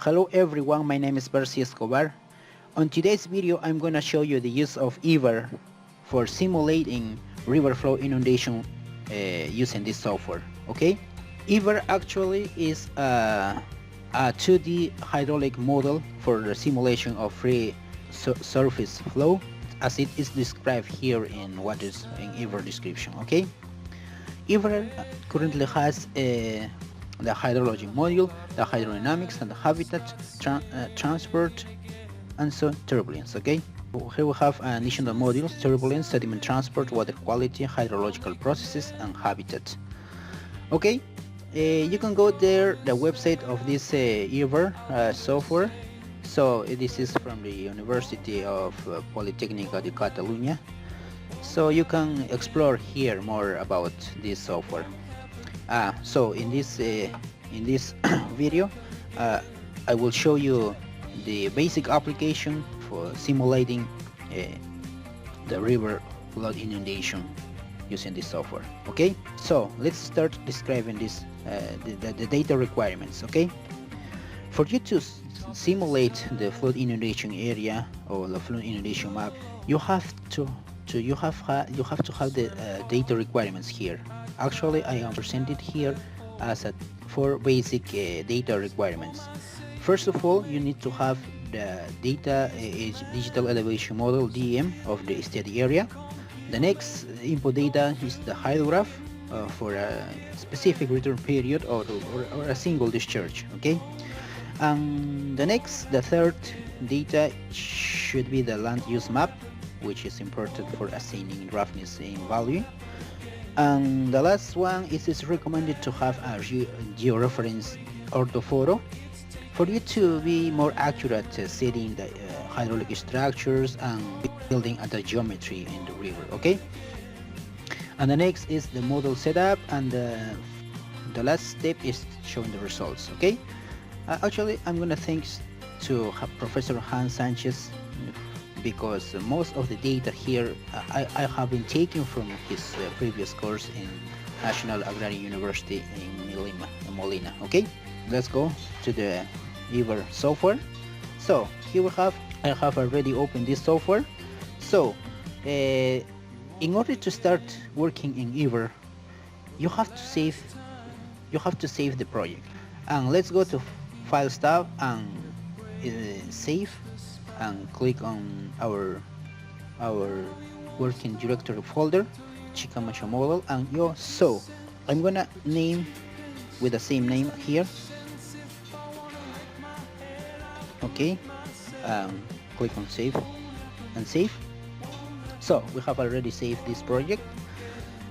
Hello everyone, my name is Bercy Escobar. On today's video I'm going to show you the use of Iber for simulating river flow inundation using this software. Okay, Iber actually is a 2D hydraulic model for the simulation of free surface flow as it is described here in what is in Iber description. Okay, Iber currently has the hydrology module, the hydrodynamics and the habitat, transport, and so turbulence. Okay, here we have additional modules: turbulence, sediment transport, water quality, hydrological processes, and habitat. Okay, you can go there, the website of this Iber software. So this is from the University of Politécnica de Catalunya. So you can explore here more about this software. So in this video I will show you the basic application for simulating the river flood inundation using this software. Okay, so let's start describing this the data requirements. Okay, for you to simulate the flood inundation area or the flood inundation map, you have to have the data requirements here. Actually, I am presented here as 4 basic data requirements. First of all, you need to have the data digital elevation model (DEM) of the study area. The next input data is the hydrograph for a specific return period or a single discharge. Okay, and the third data should be the land use map, which is important for assigning roughness in value. And the last one is it's recommended to have a georeference orthophoto for you to be more accurate setting the hydraulic structures and building at the geometry in the river. Okay, and the next is the model setup, and the last step is showing the results. Okay, actually I'm gonna thanks to Professor Hans Sanchez, because most of the data here I have been taken from his previous course in National Agrarian University in Molina. Okay, let's go to the Iber software. So here I have already opened this software. So in order to start working in Iber, you have to save the project. And let's go to Files tab and save, and click on our working directory folder, Chicamacho model, and so I'm gonna name with the same name here. Okay, click on save and save. So we have already saved this project,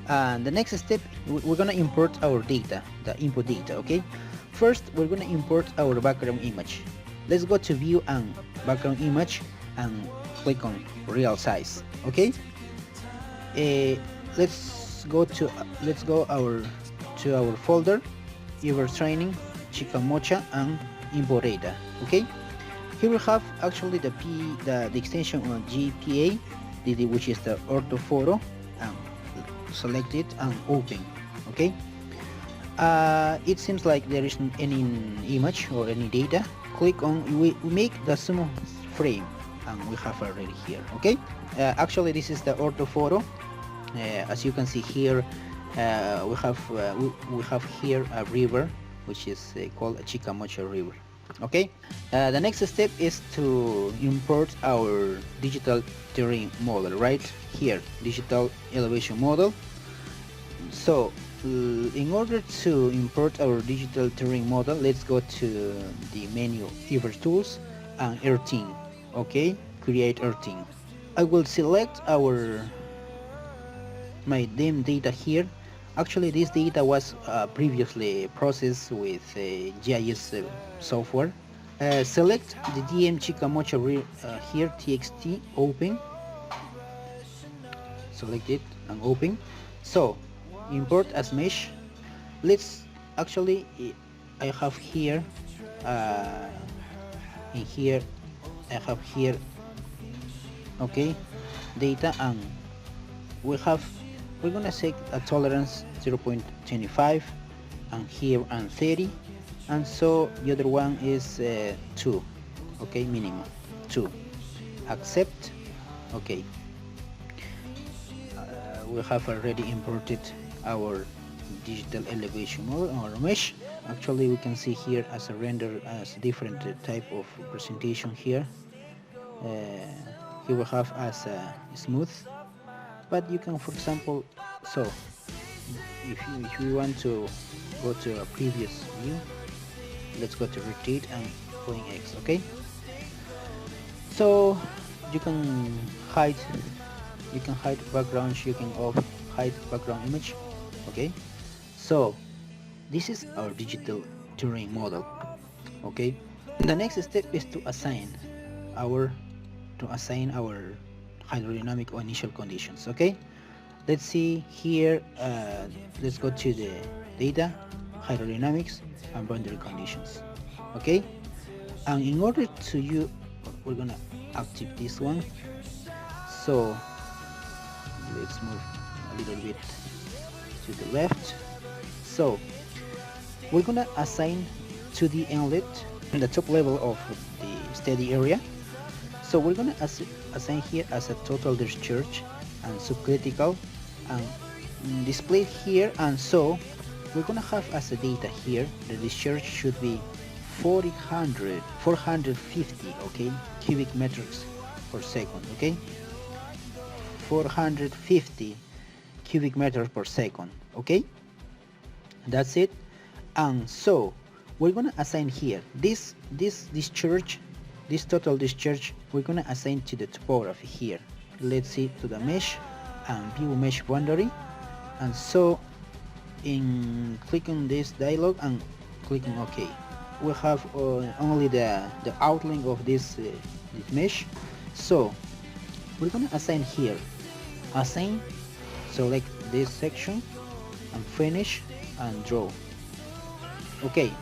and the next step, we're gonna import our data, the input data. Okay, first we're gonna import our background image. Let's go to view and background image and click on real size. Okay, let's go to our folder, Iber training, Chicamocha, and import data. Okay, here we have actually the extension on GPA, which is the orthophoto, and select it and open. Okay, it seems like there isn't any image or any data. Click on, we make the zoom frame, and we have already here. Okay, actually this is the orthophoto. As you can see here, we have here a river which is called a Chicamocha river. Okay, the next step is to import our digital terrain model. Right here, digital elevation model. So in order to import our digital terrain model, let's go to the menu Iber tools and earthing. Okay, create earthing. I will select my DEM data here. Actually this data was previously processed with GIS software. Select the DEM Chicamocha here, txt, open, select it and open. So import as mesh. Let's actually, I have here in here I have here, okay, data, and we're gonna set a tolerance 0.25 and here and 30, and so the other one is 2, okay, minimum 2. Accept. Okay, we have already imported our digital elevation model or mesh. Actually, we can see here as a render as different type of presentation here. Here we have as a smooth, but you can, for example, so if you want to go to a previous view, let's go to rotate and point X. Okay, so you can hide backgrounds, you can hide background image. Okay, so this is our digital terrain model. Okay, the next step is to assign our hydrodynamic or initial conditions. Okay, let's see here. Let's go to the data, hydrodynamics, and boundary conditions. Okay, and in order to we're gonna active this one. So let's move a little bit to the left. So we're gonna assign to the inlet in the top level of the steady area. So we're gonna assign here as a total discharge and subcritical and displayed here, and so we're gonna have as a data here the discharge should be 450, okay, cubic meters per second. Okay, 450 cubic meters per second. Okay, that's it. And so we're gonna assign here this discharge, this total discharge, we're gonna assign to the topography here. Let's see, to the mesh and view mesh boundary. And so in clicking this dialog and clicking OK, we have only the outline of this mesh. So we're gonna assign here, assign, select this section and finish and draw. Okay,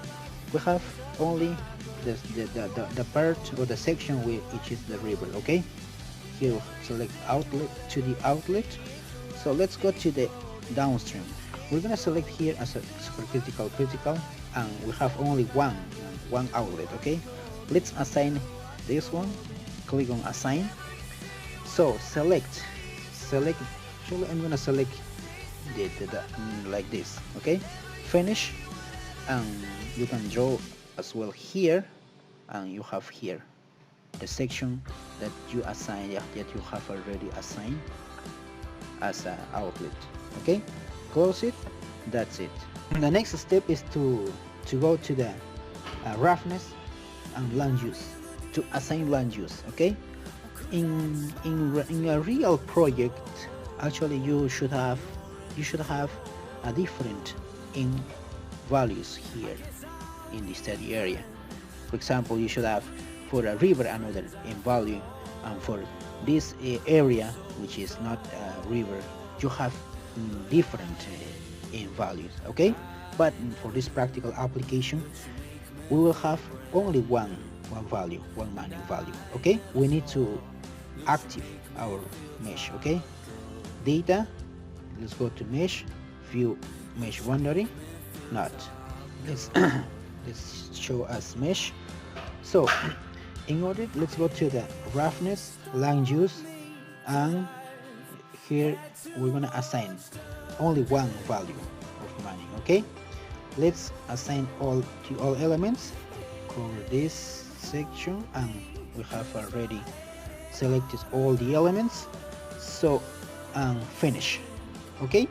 we have only the part or the section which is the river. Okay, here select outlet to the outlet. So let's go to the downstream. We're gonna select here as a supercritical, critical, and we have only one outlet. Okay, let's assign this one. Click on assign. So select. Actually, I'm gonna select the like this. Okay, finish, and you can draw as well here, and you have here the section that you assign, that you have already assigned as an outlet. Okay, close it. That's it. The next step is to go to the roughness and land use, to assign land use. Okay, in a real project, actually you should have a different in values here in the study area. For example, you should have for a river another in value, and for this area which is not a river, you have different in values. Okay, but for this practical application, we will have only one value, one manual value. Okay, we need to active our mesh. Okay, data, let's go to mesh, view mesh boundary, not let's let's show as mesh. So in order, let's go to the roughness, land use, and here we're gonna assign only one value of money. Okay, let's assign all elements, cover this section, and we have already selected all the elements. So finish. Okay,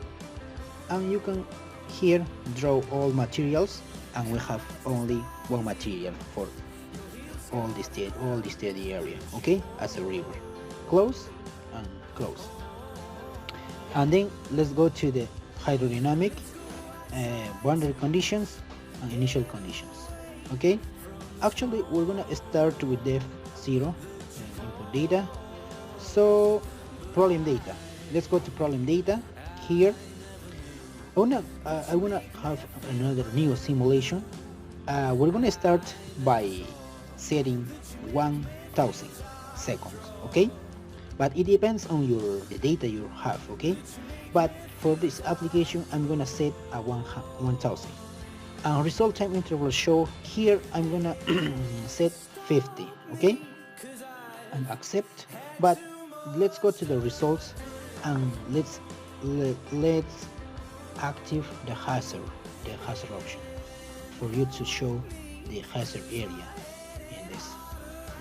and you can here draw all materials, and we have only one material for all the steady area. Okay, as a river. Close and close. And then let's go to the hydrodynamic, boundary conditions and initial conditions. Okay, actually we're gonna start with depth 0, input data. So problem data, let's go to problem data. Here I wanna have another new simulation. We're gonna start by setting 1000 seconds. Okay, but it depends on the data you have. Okay, but for this application I'm gonna set a 1000. And result time interval show here I'm gonna set 50, okay, and accept. But let's go to the results and let's active the hazard option for you to show the hazard area in this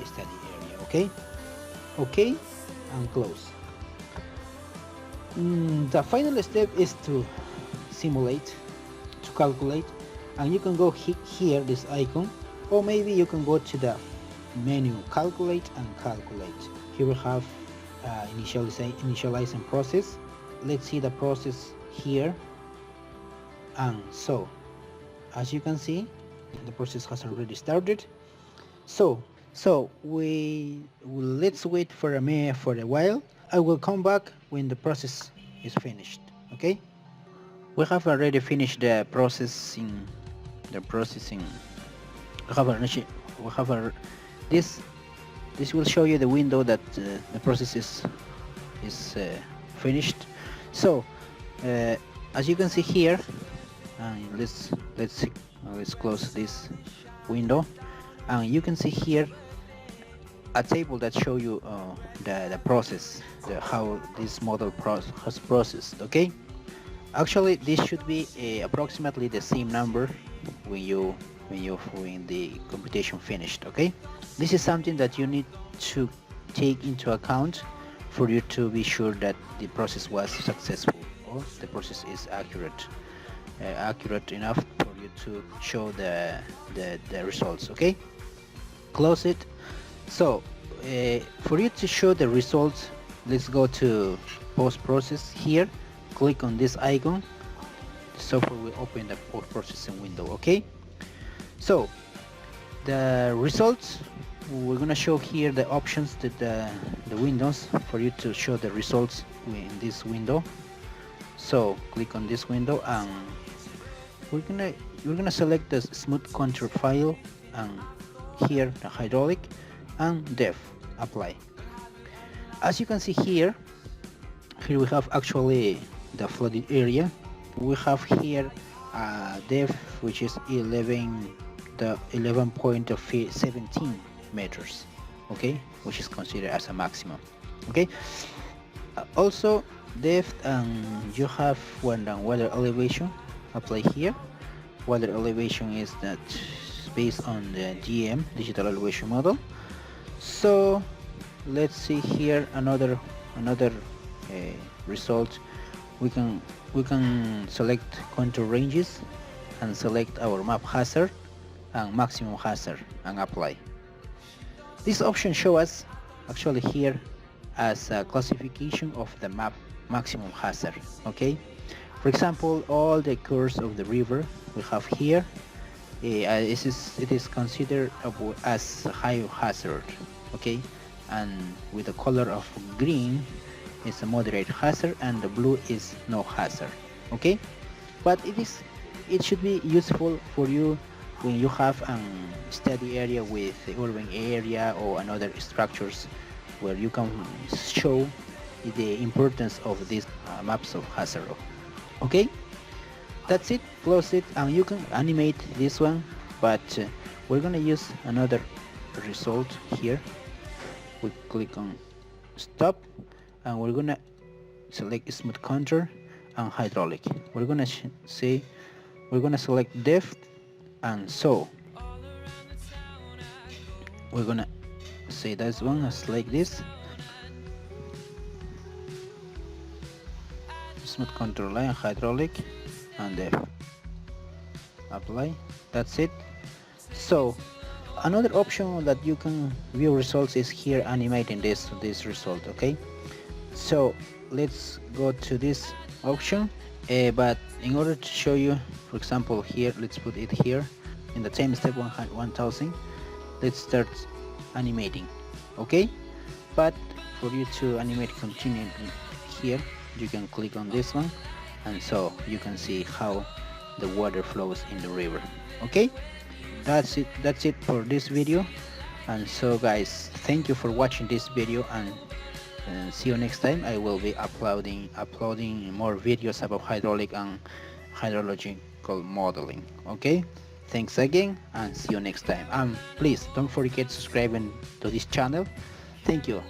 study area. Okay, and close. The final step is to simulate, to calculate, and you can go here, this icon, or maybe you can go to the menu calculate and calculate. Here we have initializing process. Let's see the process here. And so as you can see, the process has already started. So let's wait for a while. I will come back when the process is finished. Okay, we have already finished the processing. This will show you the window that the process is finished. So as you can see here, let's close this window, and you can see here a table that show you the process, how this model has processed. Okay, actually this should be approximately the same number when the computation finished. Okay, this is something that you need to take into account for you to be sure that the process was successful, or the process is accurate enough for you to show the results. Okay, close it. So for you to show the results, let's go to post-process. Here click on this icon. The software will open the post-processing window. Okay, so the results, we're gonna show here the options, that the windows for you to show the results in this window. So click on this window, and we're gonna select the smooth contour file, and here the hydraulic and depth. Apply. As you can see here we have actually the flooded area. We have here depth, which is 11.17 meters, okay, which is considered as a maximum. Okay, also depth, and you have water elevation. Apply here. Water elevation is that based on the GM, digital elevation model. So let's see here another result. We can select contour ranges and select our map hazard and maximum hazard and apply. This option show us actually here as a classification of the map maximum hazard. Okay, for example, all the course of the river we have here, it is considered as high hazard. Okay, and with the color of green is a moderate hazard, and the blue is no hazard. Okay, but it should be useful for you when you have a study area with the urban area or another structures, where you can show the importance of these maps of hazard. Okay, that's it. Close it, and you can animate this one, but we're gonna use another result here. We click on stop, and we're gonna select smooth contour and hydraulic. We're gonna select depth, and so we're gonna say this one as like this. Smooth contour line, hydraulic, and depth. Apply. That's it. So another option that you can view results is here, animating this result. Okay, so let's go to this option, but in order to show you, for example, here, let's put it here in the time step 1000. Let's start animating. Okay, but for you to animate continually here, you can click on this one, and so you can see how the water flows in the river. Okay, that's it for this video. And so guys, thank you for watching this video, and see you next time. I will be uploading more videos about hydraulic and hydrological modeling. Okay, thanks again and see you next time. Please don't forget subscribing to this channel. Thank you.